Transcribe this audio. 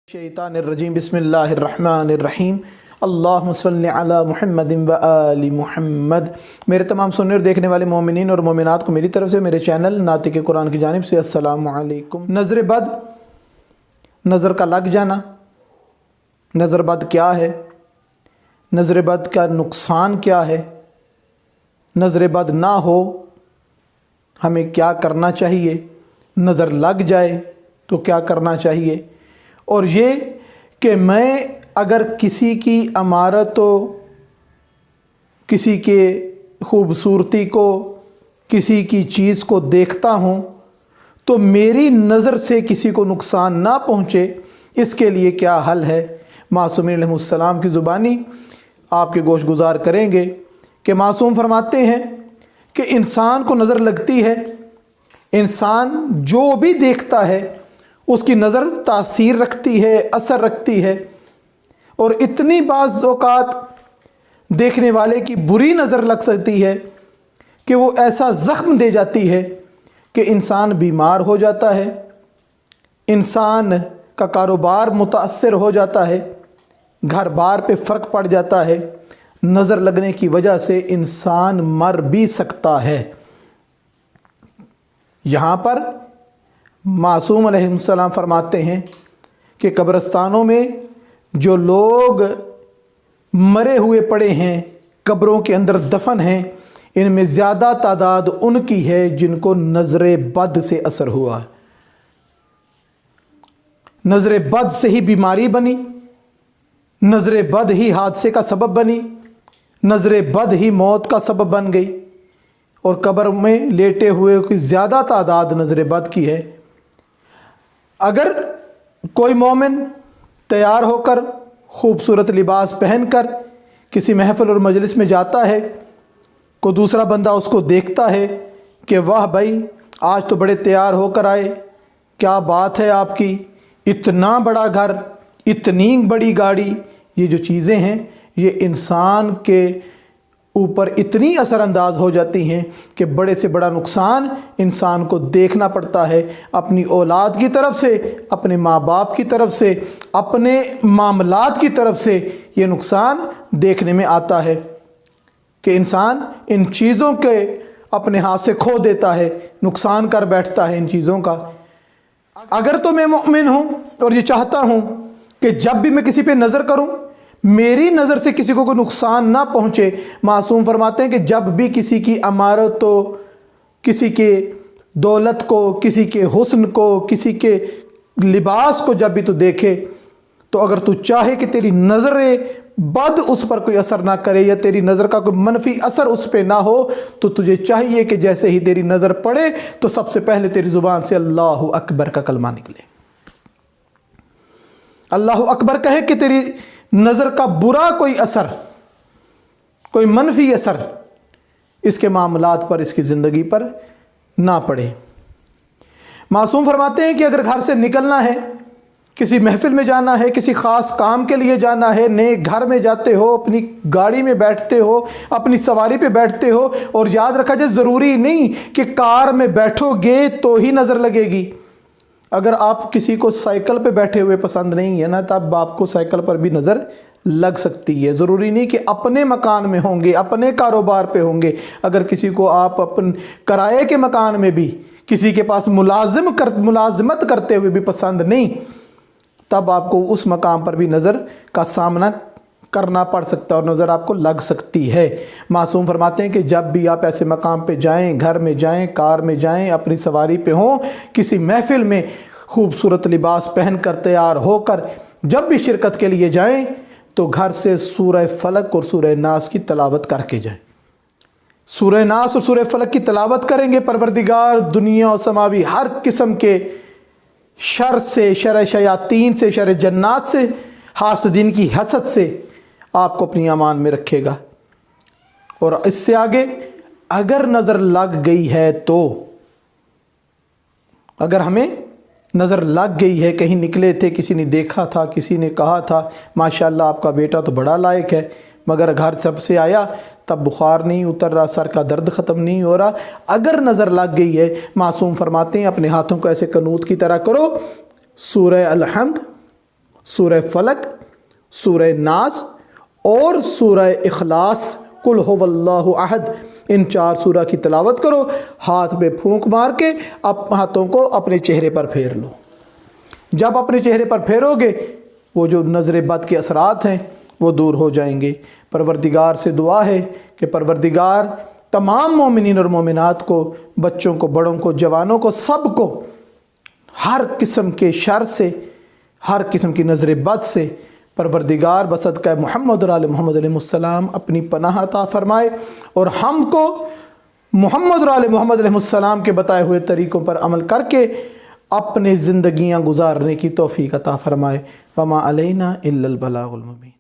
शैतानिर्रजीम बिस्मिल्लाहिर्रहमानिर्रहीम अल्लाहुम्मा सल्लि अला मुहम्मदिन व आलि मुहम्मद। मेरे तमाम सुनने और देखने वाले मोमिनीन और मोमिनात को मेरी तरफ से मेरे चैनल नातिक़ कुरान की जानिब से अस्सलामु अलैकुम। नज़र बद, नज़र का लग जाना। नज़र बद क्या है? नज़र बद का नुकसान क्या है? नज़र बद ना हो हमें क्या करना चाहिए? नज़र लग जाए तो क्या करना चाहिए? और ये कि मैं अगर किसी की अमारतों, किसी के खूबसूरती को, किसी की चीज़ को देखता हूँ तो मेरी नज़र से किसी को नुकसान ना पहुँचे, इसके लिए क्या हल है? मासूमीन अलैहिमुस्सलाम की ज़ुबानी आपके गोश गुजार करेंगे कि मासूम फरमाते हैं कि इंसान को नज़र लगती है, इंसान जो भी देखता है उसकी नज़र तासीर रखती है, असर रखती है। और इतनी बाज़ औक़ात देखने वाले की बुरी नज़र लग सकती है कि वो ऐसा ज़ख्म दे जाती है कि इंसान बीमार हो जाता है, इंसान का कारोबार मुतासर हो जाता है, घर बार पे फ़र्क पड़ जाता है। नज़र लगने की वजह से इंसान मर भी सकता है। यहाँ पर मासूम अलैहिस्सलाम फरमाते हैं कि कब्रिस्तानों में जो लोग मरे हुए पड़े हैं, कब्रों के अंदर दफन हैं, इनमें ज़्यादा तादाद उनकी है जिनको नज़र बद से असर हुआ। नज़र बद से ही बीमारी बनी, नज़र बद ही हादसे का सबब बनी, नज़र बद ही मौत का सबब बन गई। और कब्र में लेटे हुए की ज़्यादा तादाद नज़र बद की है। अगर कोई मोमिन तैयार होकर खूबसूरत लिबास पहनकर किसी महफ़िल और मजलिस में जाता है, कोई दूसरा बंदा उसको देखता है कि वाह भाई आज तो बड़े तैयार होकर आए, क्या बात है आपकी, इतना बड़ा घर, इतनी बड़ी गाड़ी, ये जो चीज़ें हैं ये इंसान के ऊपर इतनी असरअंदाज हो जाती हैं कि बड़े से बड़ा नुकसान इंसान को देखना पड़ता है। अपनी औलाद की तरफ से, अपने माँ बाप की तरफ से, अपने मामलात की तरफ से ये नुकसान देखने में आता है कि इंसान इन चीज़ों के अपने हाथ से खो देता है, नुकसान कर बैठता है इन चीज़ों का। अगर तो मैं मोमिन हूँ और ये चाहता हूँ कि जब भी मैं किसी पे नज़र करूँ मेरी नज़र से किसी को कोई नुकसान ना पहुँचे, मासूम फरमाते हैं कि जब भी किसी की अमारतों, किसी के दौलत को, किसी के हुस्न को, किसी के लिबास को जब भी तू देखे तो अगर तू चाहे कि तेरी नज़र बद उस पर कोई असर ना करे या तेरी नज़र का कोई मनफी असर उस पर ना हो, तो तुझे चाहिए कि जैसे ही तेरी नज़र पड़े तो सबसे पहले तेरी ज़ुबान से अल्लाहु अकबर का कलमा निकले। अल्लाहु अकबर कहे कि तेरी नज़र का बुरा कोई असर, कोई मनफी असर इसके मामलात पर, इसकी ज़िंदगी पर ना पड़े। मासूम फरमाते हैं कि अगर घर से निकलना है, किसी महफिल में जाना है, किसी ख़ास काम के लिए जाना है, नए घर में जाते हो, अपनी गाड़ी में बैठते हो, अपनी सवारी पे बैठते हो, और याद रखा जाए ज़रूरी नहीं कि कार में बैठोगे तो ही नज़र लगेगी। अगर आप किसी को साइकिल पे बैठे हुए पसंद नहीं है ना, तब आपको साइकिल पर भी नज़र लग सकती है। ज़रूरी नहीं कि अपने मकान में होंगे, अपने कारोबार पे होंगे। अगर किसी को आप अपन किराए के मकान में भी किसी के पास मुलाजमत करते हुए भी पसंद नहीं, तब आपको उस मकाम पर भी नज़र का सामना करना पड़ सकता है और नज़र आपको लग सकती है। मासूम फरमाते हैं कि जब भी आप ऐसे मकाम पे जाएं, घर में जाएं, कार में जाएं, अपनी सवारी पे हों, किसी महफिल में खूबसूरत लिबास पहनकर तैयार होकर जब भी शिरकत के लिए जाएं तो घर से सूरह फलक और सूरह नास की तलावत करके जाएं। सूरह नास और सूरह फलक की तलावत करेंगे, परवरदिगार दुनिया और समावी हर किस्म के शर से, शर शयातीन से, शर जन्नात से, हासदीन की हसद से आपको अपनी अमान में रखेगा। और इससे आगे अगर नज़र लग गई है तो, अगर हमें नज़र लग गई है, कहीं निकले थे, किसी ने देखा था, किसी ने कहा था माशाल्लाह आपका बेटा तो बड़ा लायक है, मगर घर सबसे आया तब बुखार नहीं उतर रहा, सर का दर्द ख़त्म नहीं हो रहा, अगर नज़र लग गई है, मासूम फरमाते हैं अपने हाथों को ऐसे कनूत की तरह करो, सूरह अल-हम्द, سورہ فلق، سورہ ناس اور سورہ اخلاص، قل هو اللہ احد، ان 4 سورہ کی تلاوت کرو، ہاتھ پہ پھونک مار کے ہاتھوں کو اپنے چہرے پر پھیر لو۔ جب اپنے چہرے پر پھیرو گے وہ جو نظر بد کے اثرات ہیں وہ دور ہو جائیں گے۔ پروردگار سے دعا ہے کہ پروردگار تمام مومنین اور مومنات کو، بچوں کو، بڑوں کو، جوانوں کو، سب کو ہر قسم کے شر سے، ہر قسم کی نظر بد سے پروردگار بصدقہ محمد اور آل محمد علیہ السلام اپنی پناہ عطا فرمائے، اور ہم کو محمد اور آل محمد علیہ السلام کے بتائے ہوئے طریقوں پر عمل کر کے اپنے زندگیاں گزارنے کی توفیق عطا فرمائے۔ وما علینا الا البلاغ المبین۔